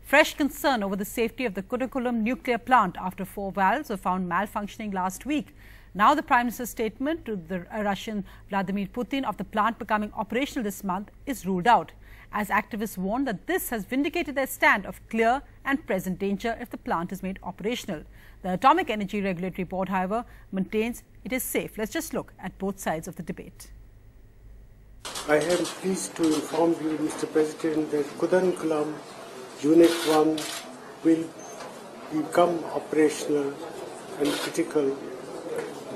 Fresh concern over the safety of the Kudankulam nuclear plant after 4 valves were found malfunctioning last week. Now the Prime Minister's statement to the Russian Vladimir Putin of the plant becoming operational this month is ruled out, as activists warn that this has vindicated their stand of clear and present danger if the plant is made operational. The Atomic Energy Regulatory Board, however, maintains it is safe. Let's just look at both sides of the debate. I am pleased to inform you, Mr. President, that Kudankulam Unit 1 will become operational and critical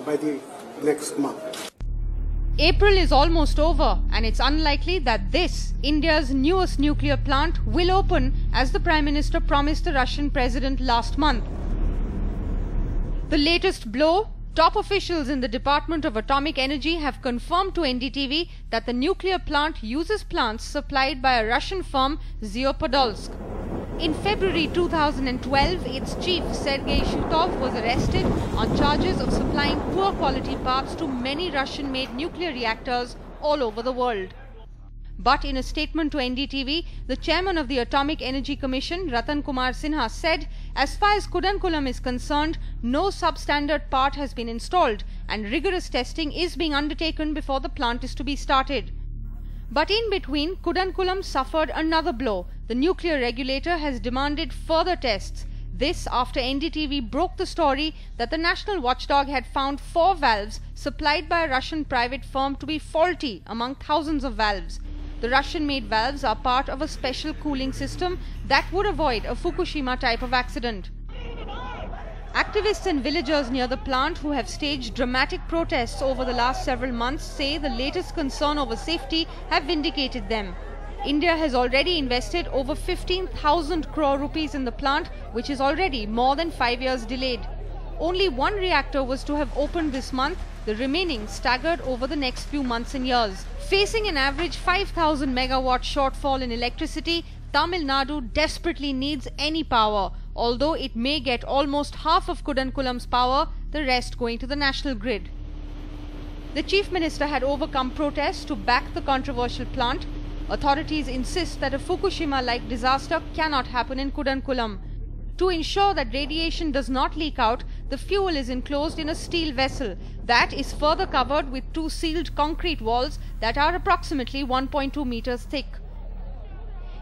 by the next month. April is almost over, and it's unlikely that this, India's newest nuclear plant, will open as the Prime Minister promised the Russian President last month. The latest blow: top officials in the Department of Atomic Energy have confirmed to NDTV that the nuclear plant uses plants supplied by a Russian firm, Podolsk. In February 2012, its chief, Sergei Shutov, was arrested on charges of supplying poor quality parts to many Russian-made nuclear reactors all over the world. But in a statement to NDTV, the chairman of the Atomic Energy Commission, Ratan Kumar Sinha, said as far as Kudankulam is concerned, no substandard part has been installed and rigorous testing is being undertaken before the plant is to be started. But in between, Kudankulam suffered another blow. The nuclear regulator has demanded further tests. This after NDTV broke the story that the national watchdog had found 4 valves supplied by a Russian private firm to be faulty among thousands of valves. The Russian-made valves are part of a special cooling system that would avoid a Fukushima type of accident. Activists and villagers near the plant who have staged dramatic protests over the last several months say the latest concern over safety have vindicated them. India has already invested over 15,000 crore rupees in the plant, which is already more than 5 years delayed. Only 1 reactor was to have opened this month, the remaining staggered over the next few months and years. Facing an average 5,000 megawatt shortfall in electricity, Tamil Nadu desperately needs any power, although it may get almost half of Kudankulam's power, the rest going to the national grid. The Chief Minister had overcome protests to back the controversial plant. Authorities insist that a Fukushima-like disaster cannot happen in Kudankulam. To ensure that radiation does not leak out, the fuel is enclosed in a steel vessel that is further covered with 2 sealed concrete walls that are approximately 1.2 meters thick.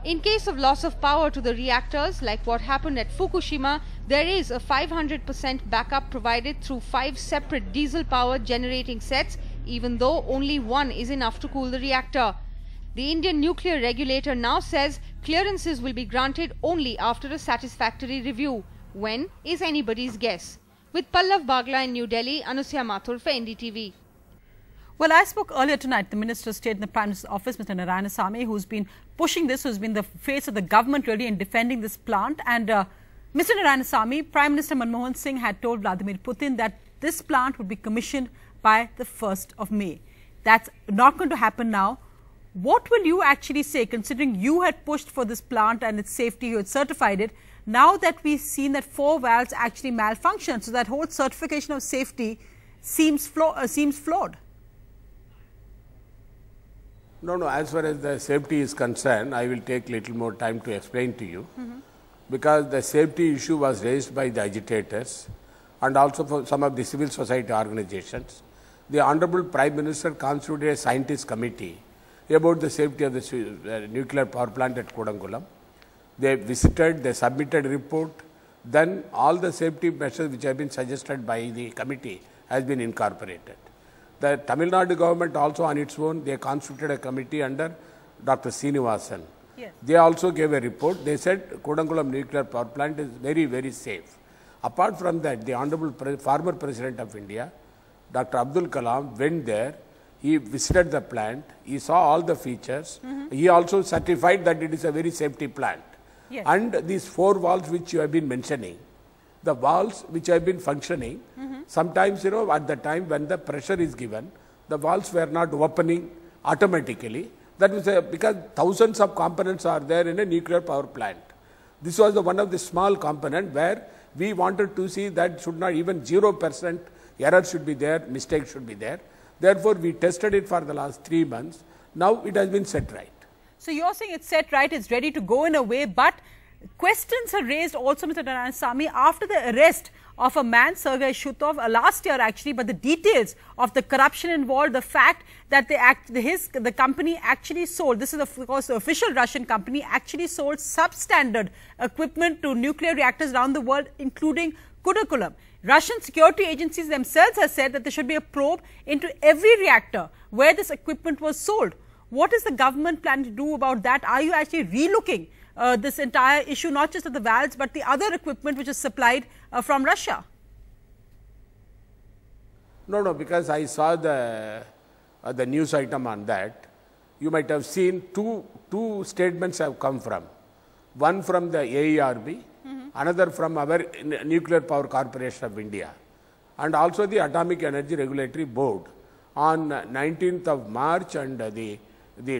In case of loss of power to the reactors, like what happened at Fukushima, there is a 500% backup provided through 5 separate diesel-powered generating sets, even though only 1 is enough to cool the reactor. The Indian nuclear regulator now says clearances will be granted only after a satisfactory review. When is anybody's guess. With Pallav Bagla in New Delhi, Anusya Mathur for NDTV. Well, I spoke earlier tonight, the Minister of State in the Prime Minister's office, Mr. Narayanasamy, who's been pushing this, who's been the face of the government really in defending this plant. And Mr. Narayanasamy, Prime Minister Manmohan Singh had told Vladimir Putin that this plant would be commissioned by the 1st of May. That's not going to happen now. What will you actually say, considering you had pushed for this plant and its safety, you had certified it, now that we've seen that 4 valves actually malfunction, so that whole certification of safety seems flawed? No, as far as the safety is concerned, I will take little more time to explain to you, because the safety issue was raised by the agitators and also for some of the civil society organizations. The Honorable Prime Minister constituted a scientist committee about the safety of the nuclear power plant at Kudankulam. They visited, they submitted a report, then all the safety measures which have been suggested by the committee has been incorporated. The Tamil Nadu government also on its own, they constituted a committee under Dr. Srinivasan. Yes. They also gave a report. They said Kudankulam nuclear power plant is very, very safe. Apart from that, the Honorable former President of India, Dr. Abdul Kalam, went there. He visited the plant. He saw all the features. He also certified that it is a very safety plant. Yes. And these 4 valves which you have been mentioning, the valves which have been functioning, sometimes, at the time when the pressure is given, the valves were not opening automatically. That was because thousands of components are there in a nuclear power plant. This was one of the small component where we wanted to see that should not even 0% error should be there, mistake should be there. Therefore, we tested it for the last 3 months. Now it has been set right. So you're saying it's set right, it's ready to go in a way, but questions are raised also, Mr. Narayanasamy, after the arrest of a man, Sergei Shutov, last year actually, but the details of the corruption involved, the fact that the company actually sold, this is of course the official Russian company, actually sold substandard equipment to nuclear reactors around the world, including Kudankulam. Russian security agencies themselves have said that there should be a probe into every reactor where this equipment was sold. What is the government planning to do about that? Are you actually relooking this entire issue, not just of the valves, but the other equipment which is supplied from Russia? No, because I saw the news item on that. You might have seen two statements have come from. One from the AERB, another from our Nuclear Power Corporation of India, and also the Atomic Energy Regulatory Board. On 19th of March and the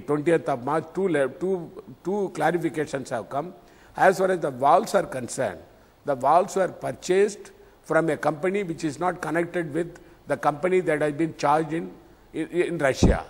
20th of March, two clarifications have come. As far as the valves are concerned, the valves were purchased from a company which is not connected with the company that has been charged in Russia.